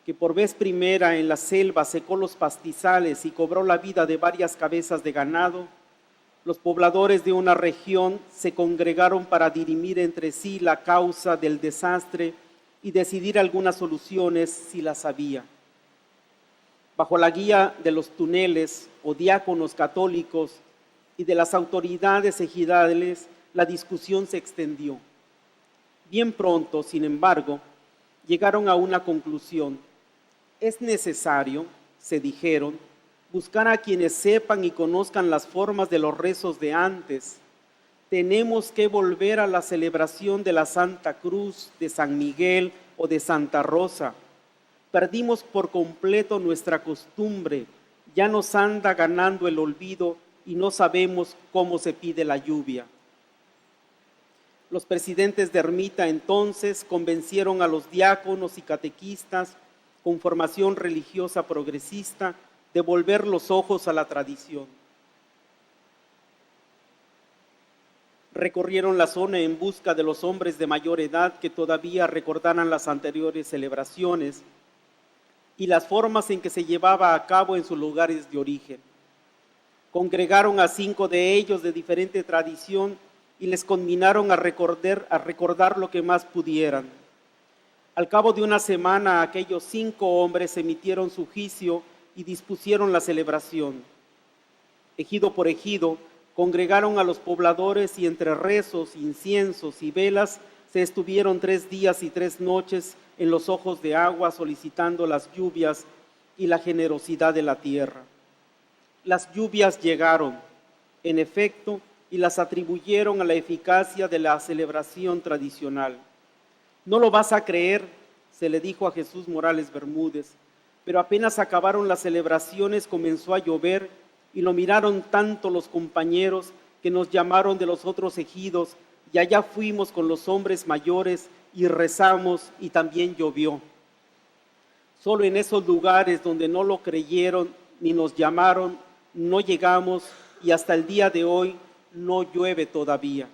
que por vez primera en la selva secó los pastizales y cobró la vida de varias cabezas de ganado, los pobladores de una región se congregaron para dirimir entre sí la causa del desastre y decidir algunas soluciones si las había. Bajo la guía de los túneles o diáconos católicos y de las autoridades ejidales, la discusión se extendió. Bien pronto, sin embargo, llegaron a una conclusión. Es necesario, se dijeron, buscar a quienes sepan y conozcan las formas de los rezos de antes. Tenemos que volver a la celebración de la Santa Cruz, de San Miguel o de Santa Rosa. Perdimos por completo nuestra costumbre, ya nos anda ganando el olvido y no sabemos cómo se pide la lluvia. Los presidentes de ermita entonces convencieron a los diáconos y catequistas con formación religiosa progresista de volver los ojos a la tradición. Recorrieron la zona en busca de los hombres de mayor edad que todavía recordaran las anteriores celebraciones y las formas en que se llevaba a cabo en sus lugares de origen. Congregaron a 5 de ellos de diferente tradición y les conminaron a recordar lo que más pudieran. Al cabo de una semana, aquellos 5 hombres emitieron su juicio y dispusieron la celebración. Ejido por ejido, congregaron a los pobladores y entre rezos, inciensos y velas se estuvieron 3 días y 3 noches en los ojos de agua solicitando las lluvias y la generosidad de la tierra. Las lluvias llegaron, en efecto, y las atribuyeron a la eficacia de la celebración tradicional. No lo vas a creer, se le dijo a Jesús Morales Bermúdez, pero apenas acabaron las celebraciones comenzó a llover y lo miraron tanto los compañeros que nos llamaron de los otros ejidos y allá fuimos con los hombres mayores y rezamos y también llovió. Solo en esos lugares donde no lo creyeron ni nos llamaron, no llegamos y hasta el día de hoy no llueve todavía.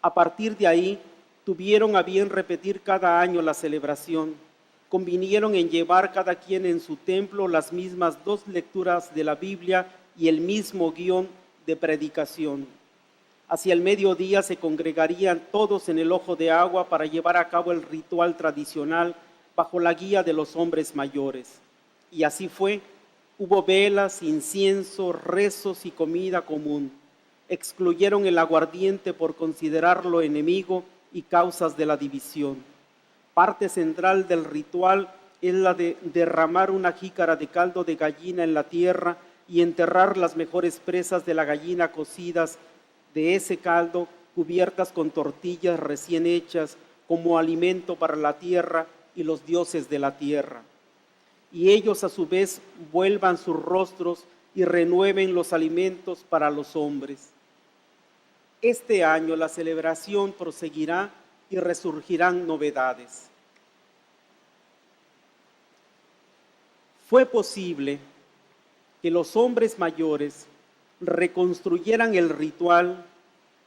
A partir de ahí, tuvieron a bien repetir cada año la celebración. Convinieron en llevar cada quien en su templo las mismas 2 lecturas de la Biblia y el mismo guión de predicación. Hacia el mediodía se congregarían todos en el ojo de agua para llevar a cabo el ritual tradicional bajo la guía de los hombres mayores. Y así fue. Hubo velas, incienso, rezos y comida común. Excluyeron el aguardiente por considerarlo enemigo y causas de la división. Parte central del ritual es la de derramar una jícara de caldo de gallina en la tierra y enterrar las mejores presas de la gallina cocidas de ese caldo, cubiertas con tortillas recién hechas como alimento para la tierra y los dioses de la tierra. Y ellos a su vez vuelvan sus rostros y renueven los alimentos para los hombres. Este año la celebración proseguirá y resurgirán novedades. Fue posible que los hombres mayores reconstruyeran el ritual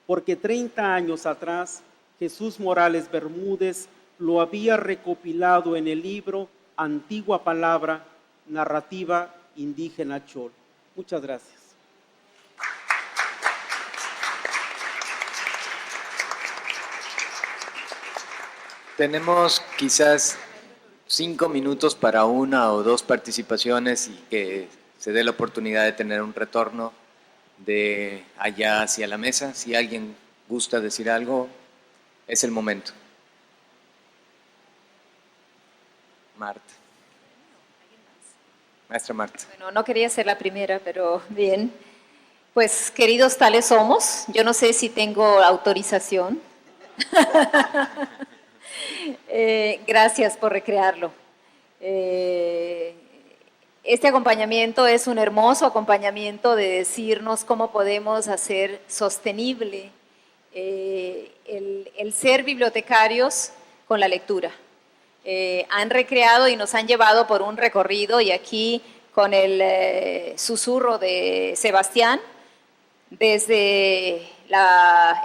porque 30 años atrás Jesús Morales Bermúdez lo había recopilado en el libro Antigua Palabra, Narrativa Indígena Chol. Muchas gracias. Tenemos quizás 5 minutos para una o dos participaciones y que se dé la oportunidad de tener un retorno de allá hacia la mesa. Si alguien gusta decir algo, es el momento. Marta. Maestra Marta. Bueno, no quería ser la primera, pero bien. Pues, queridos tales somos, yo no sé si tengo autorización. Gracias por recrearlo. Este acompañamiento es un hermoso acompañamiento de decirnos cómo podemos hacer sostenible el ser bibliotecarios con la lectura. Han recreado y nos han llevado por un recorrido, y aquí con el susurro de Sebastián, desde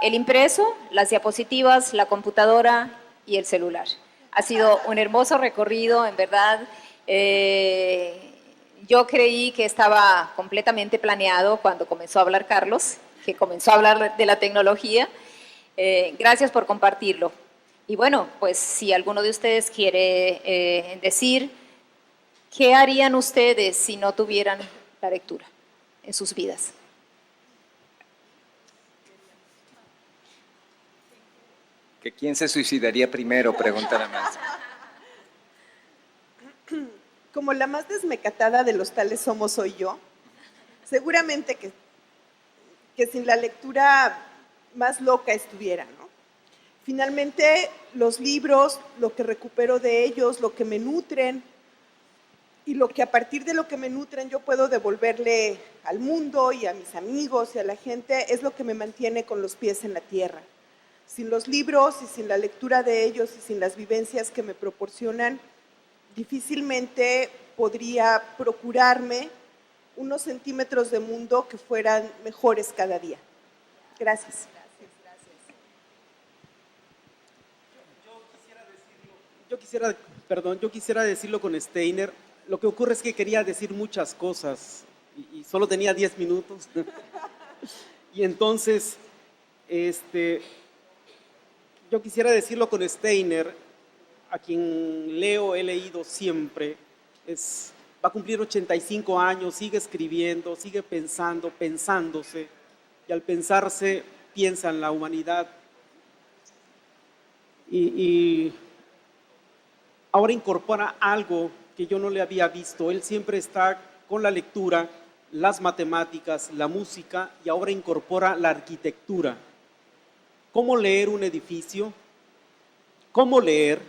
el impreso, las diapositivas, la computadora y el celular. Ha sido un hermoso recorrido, en verdad. Yo creí que estaba completamente planeado cuando comenzó a hablar Carlos, que comenzó a hablar de la tecnología. Gracias por compartirlo. Y bueno, pues si alguno de ustedes quiere decir qué harían ustedes si no tuvieran la lectura en sus vidas. ¿Que quién se suicidaría primero? Pregunta la maestra. Como la más desmecatada de los tales somos soy yo, seguramente que sin la lectura más loca estuviera, ¿no? Finalmente, los libros, lo que recupero de ellos, lo que me nutren y lo que a partir de lo que me nutren yo puedo devolverle al mundo y a mis amigos y a la gente, es lo que me mantiene con los pies en la tierra. Sin los libros y sin la lectura de ellos y sin las vivencias que me proporcionan, difícilmente podría procurarme unos centímetros de mundo que fueran mejores cada día. Gracias. Yo quisiera decirlo con Steiner. Lo que ocurre es que quería decir muchas cosas y solo tenía 10 minutos. Y entonces, yo quisiera decirlo con Steiner, a quien he leído siempre. Va a cumplir 85 años, sigue escribiendo, sigue pensando, pensándose, y al pensarse piensa en la humanidad. Y ahora incorpora algo que yo no le había visto. Él siempre está con la lectura, las matemáticas, la música, y ahora incorpora la arquitectura. ¿Cómo leer un edificio? ¿Cómo leer?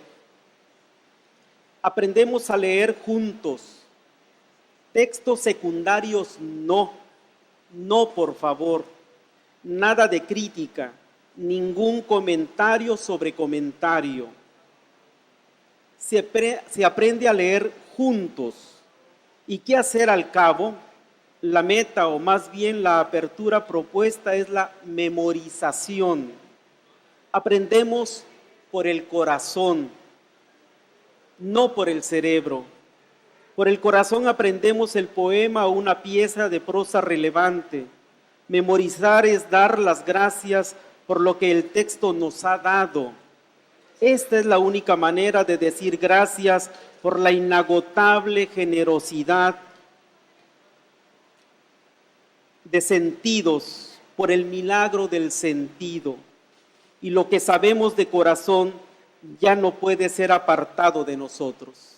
Aprendemos a leer juntos. Textos secundarios no, por favor. Nada de crítica, ningún comentario sobre comentario. Se aprende a leer juntos. ¿Y qué hacer al cabo? La meta, o más bien la apertura propuesta, es la memorización. Aprendemos por el corazón, no por el cerebro. Por el corazón aprendemos el poema o una pieza de prosa relevante. Memorizar es dar las gracias por lo que el texto nos ha dado. Esta es la única manera de decir gracias por la inagotable generosidad de sentidos, por el milagro del sentido. Y lo que sabemos de corazón ya no puede ser apartado de nosotros.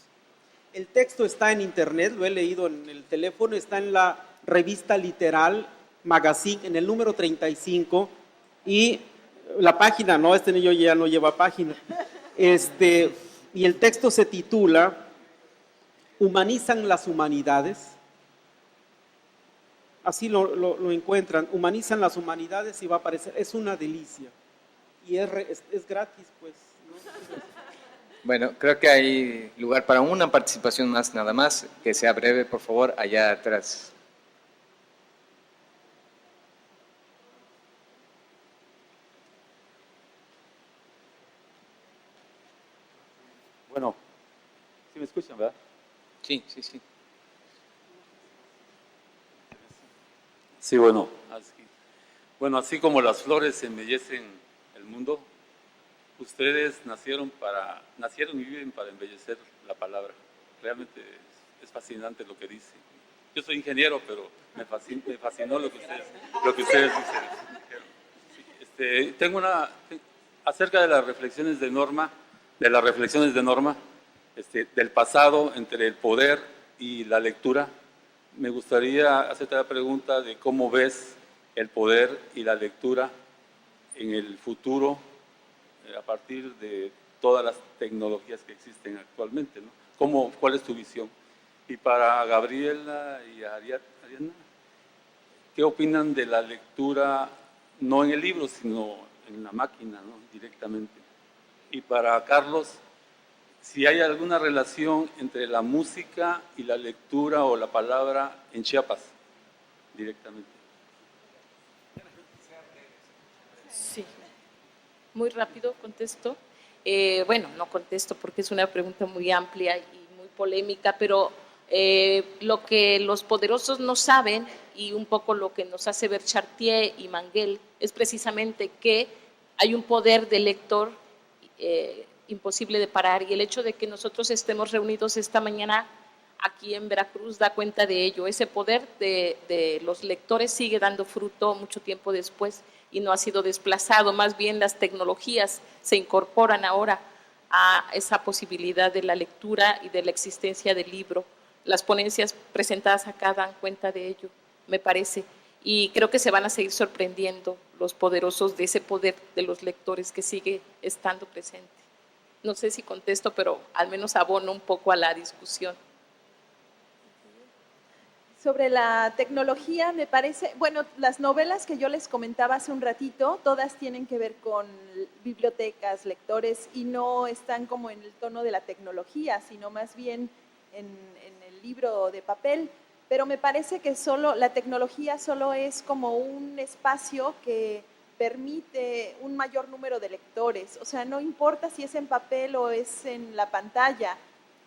El texto está en internet, lo he leído en el teléfono, está en la revista Literal Magazine, en el número 35, y la página, no, este niño ya no lleva página. Y el texto se titula ¿Humanizan las humanidades? Así lo encuentran, humanizan las humanidades, y va a aparecer, es una delicia. Y es gratis, pues, ¿no? Bueno, creo que hay lugar para una participación más, nada más, que sea breve, por favor, allá atrás. Bueno, ¿sí me escuchan, verdad? Sí, sí, sí. Sí, bueno. Así como las flores embellecen el mundo, ustedes nacieron y viven para embellecer la palabra. Realmente es fascinante lo que dice. Yo soy ingeniero, pero me fascinó lo que ustedes dijeron. Tengo acerca de las reflexiones de Norma, del pasado entre el poder y la lectura. Me gustaría hacerte la pregunta de cómo ves el poder y la lectura en el futuro a partir de todas las tecnologías que existen actualmente, ¿no? ¿Cuál es tu visión? Y para Gabriela y Ariadna, ¿qué opinan de la lectura, no en el libro, sino en la máquina, ¿no? Directamente? Y para Carlos, si hay alguna relación entre la música y la lectura o la palabra en Chiapas, directamente. Sí. Muy rápido contesto. Bueno, no contesto porque es una pregunta muy amplia y muy polémica, pero lo que los poderosos no saben y un poco lo que nos hace ver Chartier y Manguel es precisamente que hay un poder del lector imposible de parar, y el hecho de que nosotros estemos reunidos esta mañana aquí en Veracruz da cuenta de ello. Ese poder de los lectores sigue dando fruto mucho tiempo después y no ha sido desplazado, más bien las tecnologías se incorporan ahora a esa posibilidad de la lectura y de la existencia del libro. Las ponencias presentadas acá dan cuenta de ello, me parece, y creo que se van a seguir sorprendiendo los poderosos de ese poder de los lectores que sigue estando presente. No sé si contesto, pero al menos abono un poco a la discusión. Sobre la tecnología, me parece, bueno, las novelas que yo les comentaba hace un ratito, todas tienen que ver con bibliotecas, lectores, y no están como en el tono de la tecnología, sino más bien en el libro de papel. Pero me parece que la tecnología solo es como un espacio que permite un mayor número de lectores. O sea, no importa si es en papel o es en la pantalla.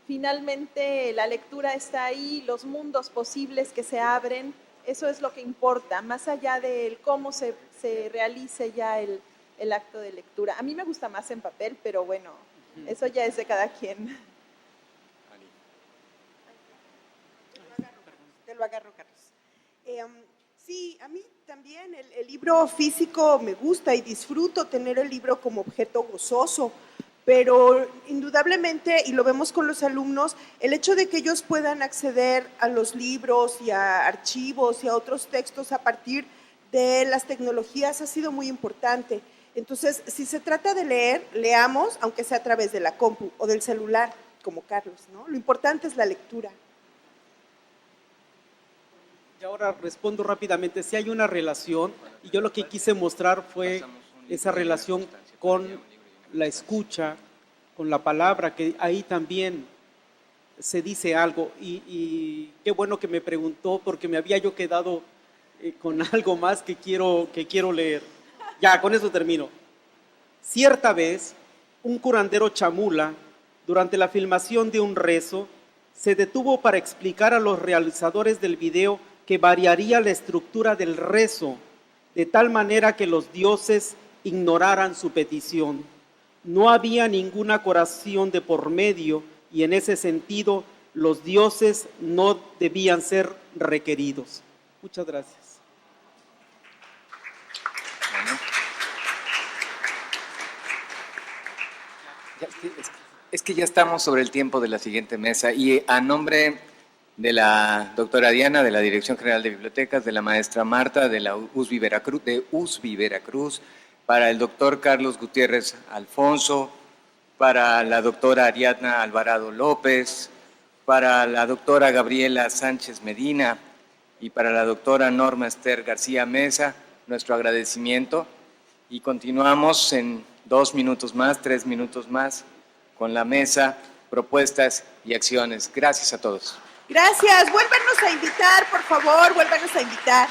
Finalmente la lectura está ahí, los mundos posibles que se abren, eso es lo que importa, más allá de cómo se realice ya el acto de lectura. A mí me gusta más en papel, pero bueno, eso ya es de cada quien. Te lo agarro, Carlos. Sí, a mí también el libro físico me gusta y disfruto tener el libro como objeto gozoso, pero indudablemente, y lo vemos con los alumnos, el hecho de que ellos puedan acceder a los libros y a archivos y a otros textos a partir de las tecnologías ha sido muy importante. Entonces, si se trata de leer, leamos, aunque sea a través de la compu o del celular, como Carlos, ¿no? Lo importante es la lectura. Y ahora respondo rápidamente. Si hay una relación, y yo lo que quise mostrar fue esa relación con la escucha, con la palabra, que ahí también se dice algo, y qué bueno que me preguntó, porque me había yo quedado con algo más que quiero leer. Ya, con eso termino. Cierta vez, un curandero chamula, durante la filmación de un rezo, se detuvo para explicar a los realizadores del video que variaría la estructura del rezo, de tal manera que los dioses ignoraran su petición. No había ninguna oración de por medio y en ese sentido los dioses no debían ser requeridos. Muchas gracias. Bueno. Es que ya estamos sobre el tiempo de la siguiente mesa y a nombre de la doctora Diana, de la Dirección General de Bibliotecas, de la maestra Marta, de la USB Veracruz, para el doctor Carlos Gutiérrez Alfonso, para la doctora Ariadna Alvarado López, para la doctora Gabriela Sánchez Medina y para la doctora Norma Esther García Mesa, nuestro agradecimiento. Y continuamos en 2 minutos más, 3 minutos más, con la mesa, propuestas y acciones. Gracias a todos. Gracias. Vuélvanos a invitar, por favor, vuélvanos a invitar.